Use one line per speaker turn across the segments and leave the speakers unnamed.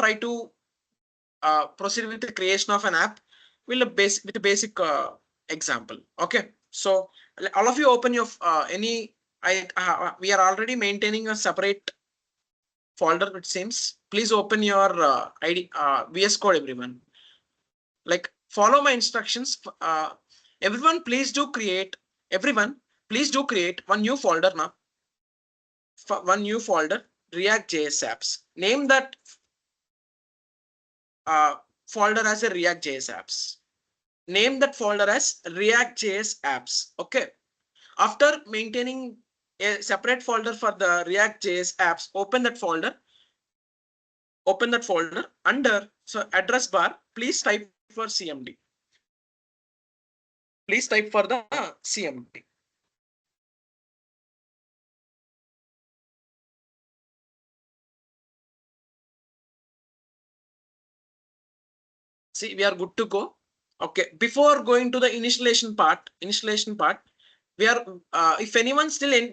try to proceed with the creation of an app with a basic example. Okay, so all of you open your we are already maintaining a separate folder, it seems. Please open your ID VS Code, everyone. Like, follow my instructions. Everyone, please do create. Everyone, please do create one new folder now. One new folder, React.js apps. Name that folder as a React.js apps. Name that folder as React.js apps. Okay. After maintaining a separate folder for the React.js apps, open that folder. Open that folder under address bar. Please type for CMD. Please type for the CMD. See, we are good to go. Okay, before going to the initialization part, we are if anyone still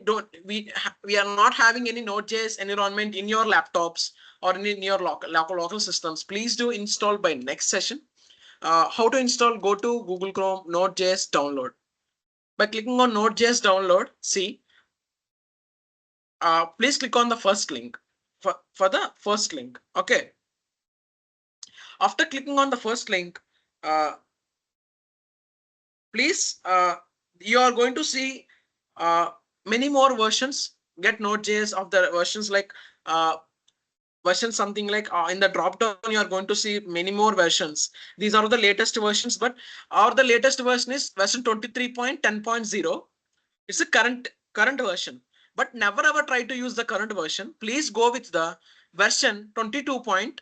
we are not having any Node.js environment in your laptops or in your local systems, please do install by next session. How to install? Go to Google Chrome, Node.js download. By clicking on Node.js download, see, please click on the first link for the first link. Okay. After clicking on the first link, please, you are going to see many more versions. Get Node.js of the versions like version something like in the drop down, you are going to see many more versions. These are the latest versions, but the latest version is version 23.10.0. It's a current version, but never ever try to use the current version. Please go with the version 22.14.0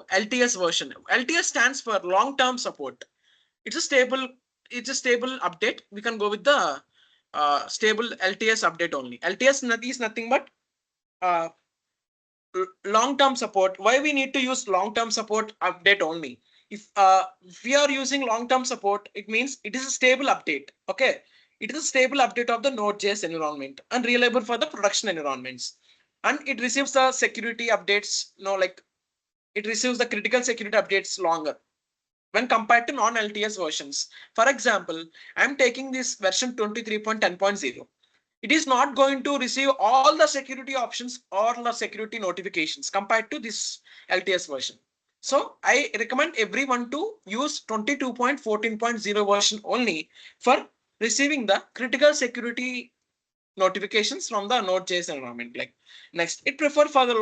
LTS version. LTS stands for long-term support. It's a stable update. We can go with the stable LTS update only. LTS is nothing but long-term support. Why we need to use long-term support update only? If we are using long-term support, it means it is a stable update. Okay, it is a stable update of the Node.js environment and reliable for the production environments, and it receives the security updates. Like, it receives the critical security updates longer when compared to non-LTS versions. For example, I'm taking this version 23.10.0. It is not going to receive all the security options or the security notifications compared to this LTS version. So I recommend everyone to use 22.14.0 version only for receiving the critical security notifications from the Node.js environment. Like, next, it preferred for the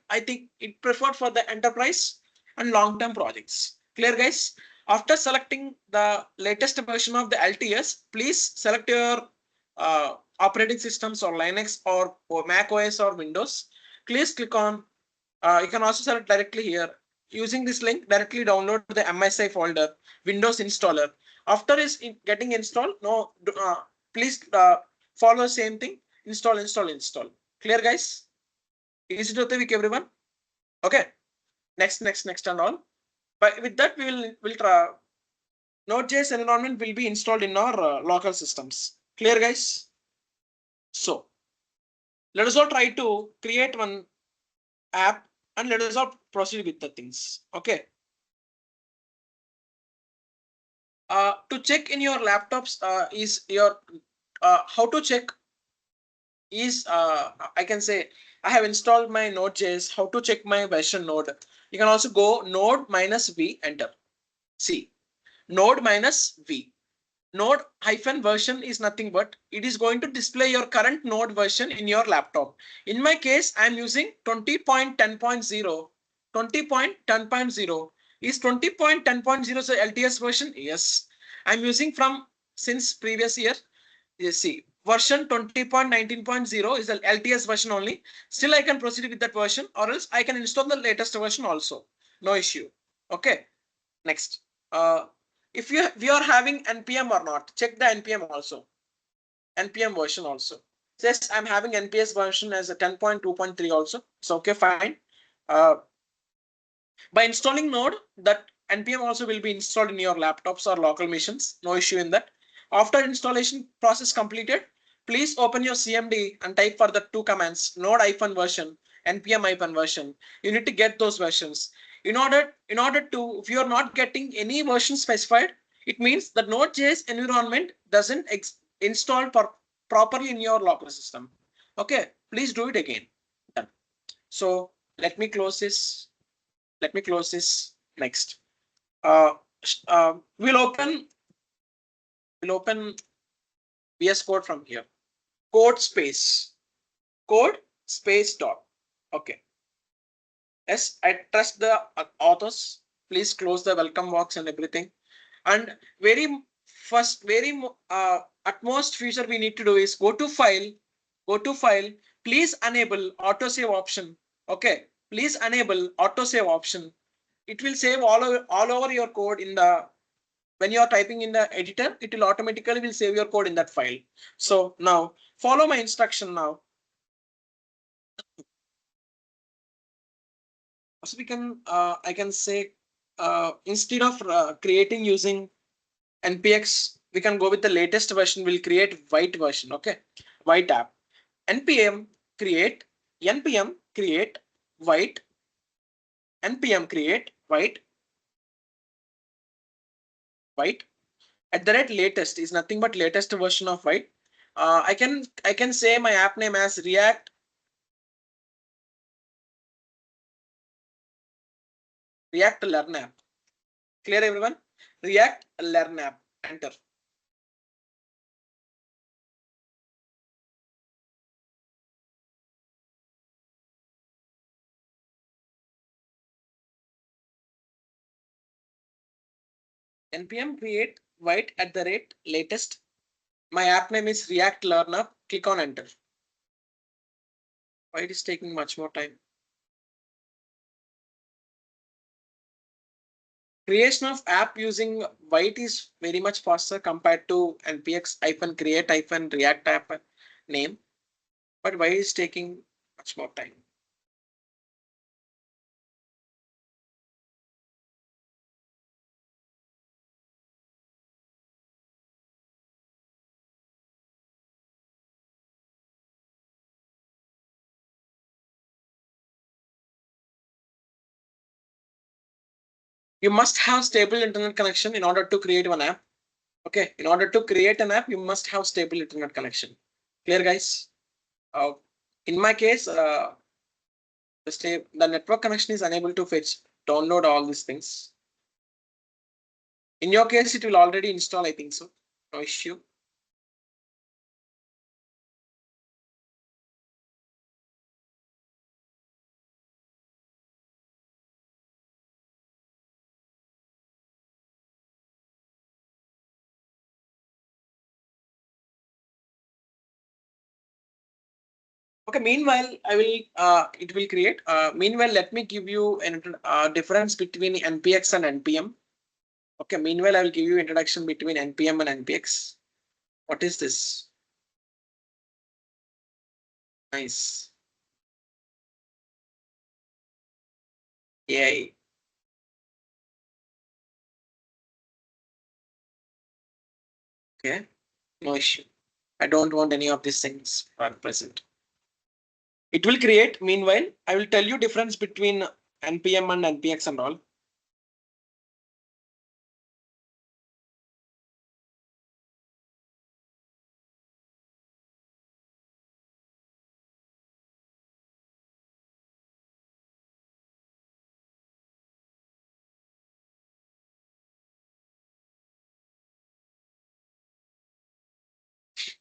I think it preferred for the enterprise and long-term projects. Clear, guys? After selecting the latest version of the LTS, please select your operating systems or Linux or Mac OS or Windows. Please click on, you can also select directly here. Using this link, directly download the MSI folder, Windows installer. After getting installed, please follow the same thing. Install. Clear, guys? Easy to week, everyone. Okay. Next and all. But with that, we'll try. Node.js environment will be installed in our local systems. Clear, guys? So let us all try to create one app and let us all proceed with the things. Okay. To check in your laptops is your how to check is I can say I have installed my Node.js. How to check my version node? You can also go node -v, enter. See, node -v. Node -version is nothing but it is going to display your current node version in your laptop. In my case, I'm using 20.10.0. 20.10.0 is 20.10.0 so LTS version. Yes, I'm using from since previous year. You see, version 20.19.0 is the LTS version only. Still, I can proceed with that version, or else I can install the latest version also. No issue. Okay. Next. If we are having npm or not, check the npm also. npm version also. Yes, I'm having nps version as a 10.2.3 also. So okay, fine. By installing node, that npm also will be installed in your laptops or local machines. No issue in that. After installation process completed, please open your CMD and type for the two commands, node -version. npm hyphen version. You need to get those versions. In order to, if you are not getting any version specified, it means the Node.js environment doesn't install properly in your local system. Okay, please do it again. Done. So let me close this. Let me close this next. Uh, we'll open VS Code from here. Code space. Code space dot. Okay. Yes, I trust the authors. Please close the welcome box and everything. And utmost feature we need to do is go to file, please enable autosave option. Okay, please enable autosave option. It will save all over your code in the, when you are typing in the editor, it will automatically will save your code in that file. So now follow my instruction now. So we can, I can say, instead of creating using npx, we can go with the latest version. We'll create white version. Okay, white app. npm create npm create white npm create white at the rate latest is nothing but latest version of white. I can say my app name as React Learn app. Clear everyone? React Learn app. Enter. npm create white at the rate latest. My app name is React Learn app. Click on enter. Why it is taking much more time? Creation of app using white is very much faster compared to npx hyphen create hyphen react app name. But why is taking much more time? You must have stable internet connection in order to create one app. Okay, in order to create an app, you must have stable internet connection. Clear, guys? Uh, in my case, the network connection is unable to fetch, download all these things. In your case, it will already install, I think so. No issue. Okay, meanwhile, it will create. Meanwhile, let me give you a difference between npx and npm. Okay, meanwhile, I will give you introduction between npm and npx. What is this? Nice. AI. Okay, no issue. I don't want any of these things at present. It will create. Meanwhile, I will tell you difference between npm and npx and all.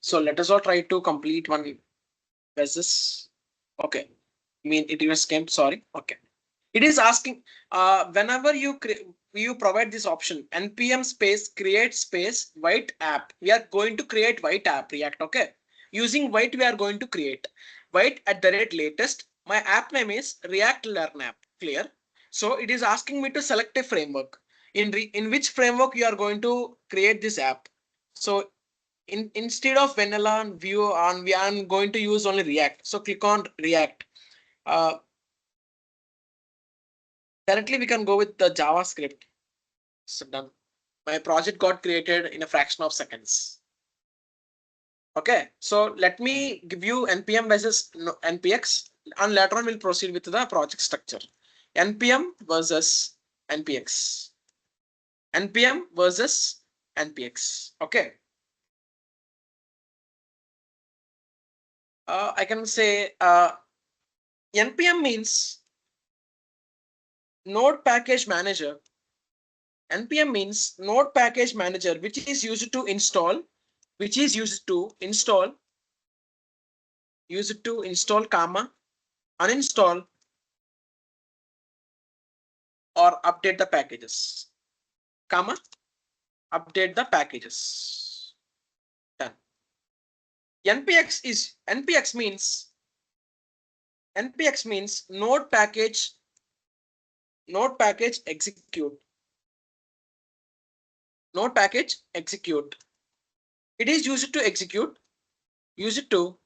So let us all try to complete one basis. Okay. I mean, it was came. Sorry. Okay. It is asking whenever you provide this option npm space create space white app. We are going to create white app React. Okay. Using white, we are going to create white at the rate latest. My app name is React Learn app. Clear? So it is asking me to select a framework. In which framework you are going to create this app. So instead of vanilla and view on, we are going to use only React. So click on React. Uh, Directly we can go with the JavaScript. So done. My project got created in a fraction of seconds. Okay, so let me give you npm versus npx. and later on we'll proceed with the project structure. NPM versus NPX. NPM versus NPX. Okay. I can say NPM means Node Package Manager. NPM means Node Package Manager, which is used to install, comma, uninstall, or update the packages, comma, update the packages. Done. NPX means node package execute. Node package execute. It is used to execute, used to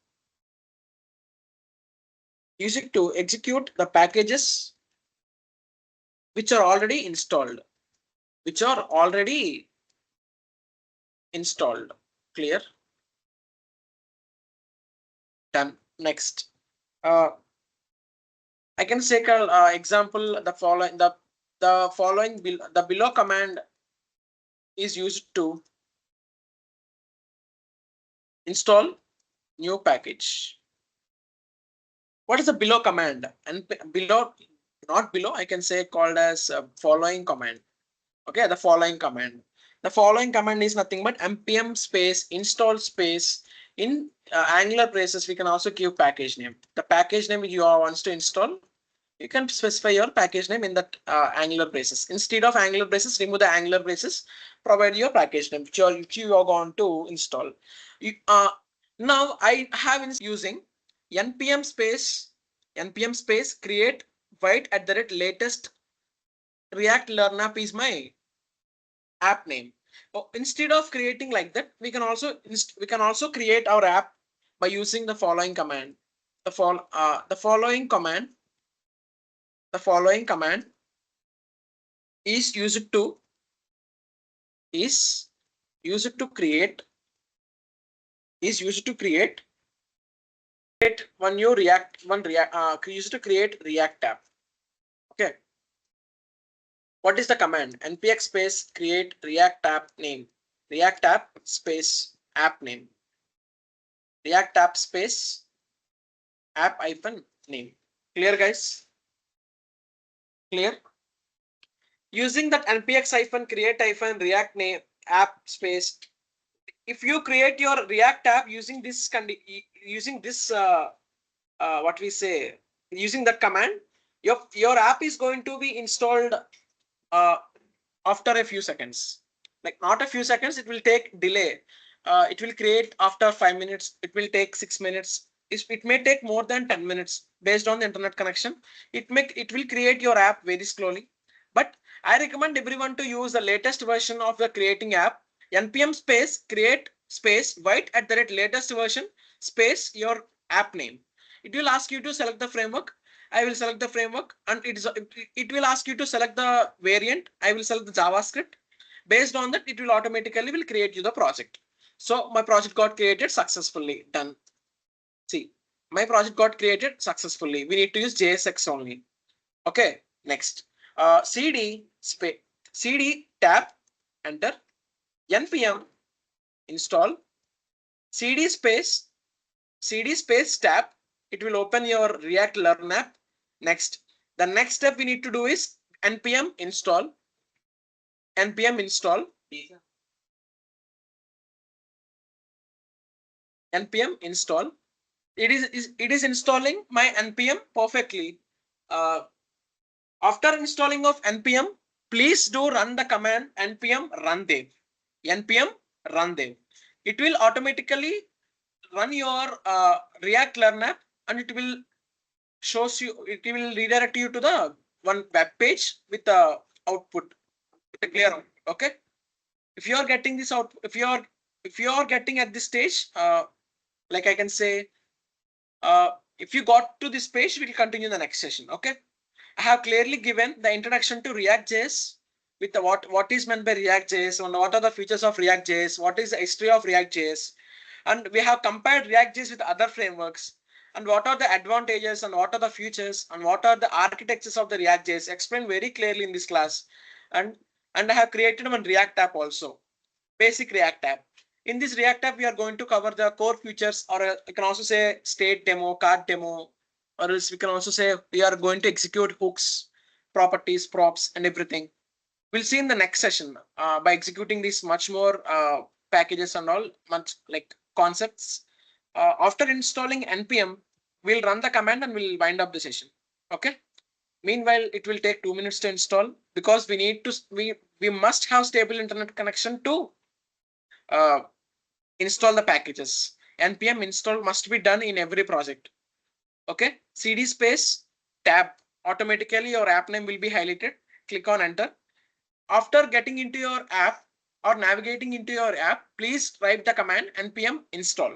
execute the packages which are already installed, Clear? Done. Next. I can take an example. The below command is used to install new package. What is the below command? And not below, I can say called as following command. Okay, the following command. The following command is nothing but npm space install space. In Angular braces, we can also give package name. The package name you wants to install, you can specify your package name in that Angular braces. Instead of Angular braces, remove the Angular braces, provide your package name which you are going to install. Now I have using npm space create wait at the rate latest React Learn app is my app name. Instead of creating like that, we can also create our app by using the following command. The following command is used to create one new used to create React app. Okay. What is the command? npx space create React app name. React app space app name. React app space app hyphen name. Clear, guys? Clear? Using that npx hyphen create hyphen React name app space. If you create your React app using this what we say, using that command, your app is going to be installed after a few seconds. Like not a few seconds, it will take delay. It will create after 5 minutes. It will take 6 minutes. It may take more than 10 minutes based on the internet connection. It will create your app very slowly. But I recommend everyone to use the latest version of the creating app. npm space create space wait at the rate latest version space your app name. It will ask you to select the framework. I will select the framework, and it will ask you to select the variant. I will select the JavaScript. Based on that, it will automatically create you the project. So my project got created successfully. Done. See, my project got created successfully. We need to use JSX only. Okay. Next. cd tab, enter, npm install cd space tab. It will open your React Learn app. Next, the next step we need to do is npm install. npm install it is installing my npm perfectly. After installing of npm, please do run the command npm run dev. It will automatically run your React Learn app, and it will redirect you to the one web page with the output, with a clear output. Okay. If you are getting this out, if you are getting at this stage, like I can say, if you got to this page, we will continue the next session. Okay. I have clearly given the introduction to React.js with the what is meant by React.js and what are the features of React.js, what is the history of React.js, and we have compared React.js with other frameworks. and what are the advantages and what are the features and what are the architectures of the React.js explained very clearly in this class. And I have created one React app also, basic React app. In this React app, we are going to cover the core features, or you can also say state demo, card demo, or else we can also say we are going to execute hooks, properties, props, and everything. We'll see in the next session by executing these much more packages and all, much like concepts. After installing npm, we'll run the command and we'll wind up the session. Okay. Meanwhile, it will take 2 minutes to install because we need to we must have stable internet connection to uh, install the packages. npm install must be done in every project. Okay. cd space tab, automatically your app name will be highlighted. Click on enter. After getting into your app or navigating into your app, please type the command npm install.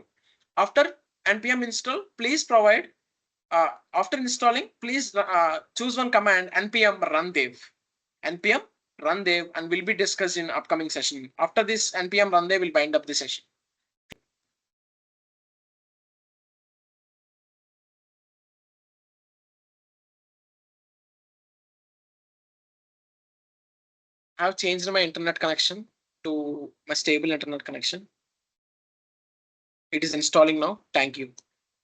After npm install, please provide after installing, please choose one command npm run dev. npm run dev, and will be discussed in upcoming session. After this npm run dev will bind up the session. I have changed my internet connection to my stable internet connection. It is installing now. Thank you.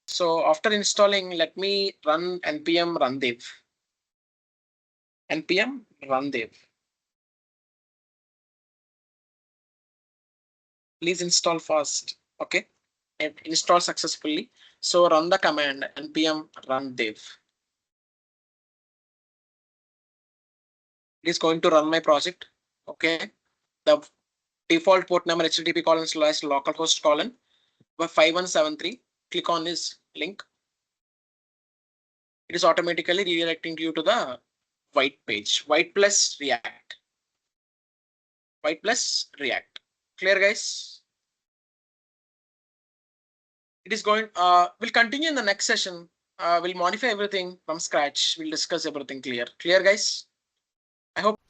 So after installing, let me run npm run dev. npm run dev. Please install fast. Okay. And install successfully. So run the command npm run dev. It is going to run my project. Okay. The default port number http colon slash localhost colon 5173. Click on this link. It is automatically redirecting you to the white page. White plus React. White plus React. Clear, guys? It is going, we'll continue in the next session. We'll modify everything from scratch. We'll discuss everything clear. Clear, guys? I hope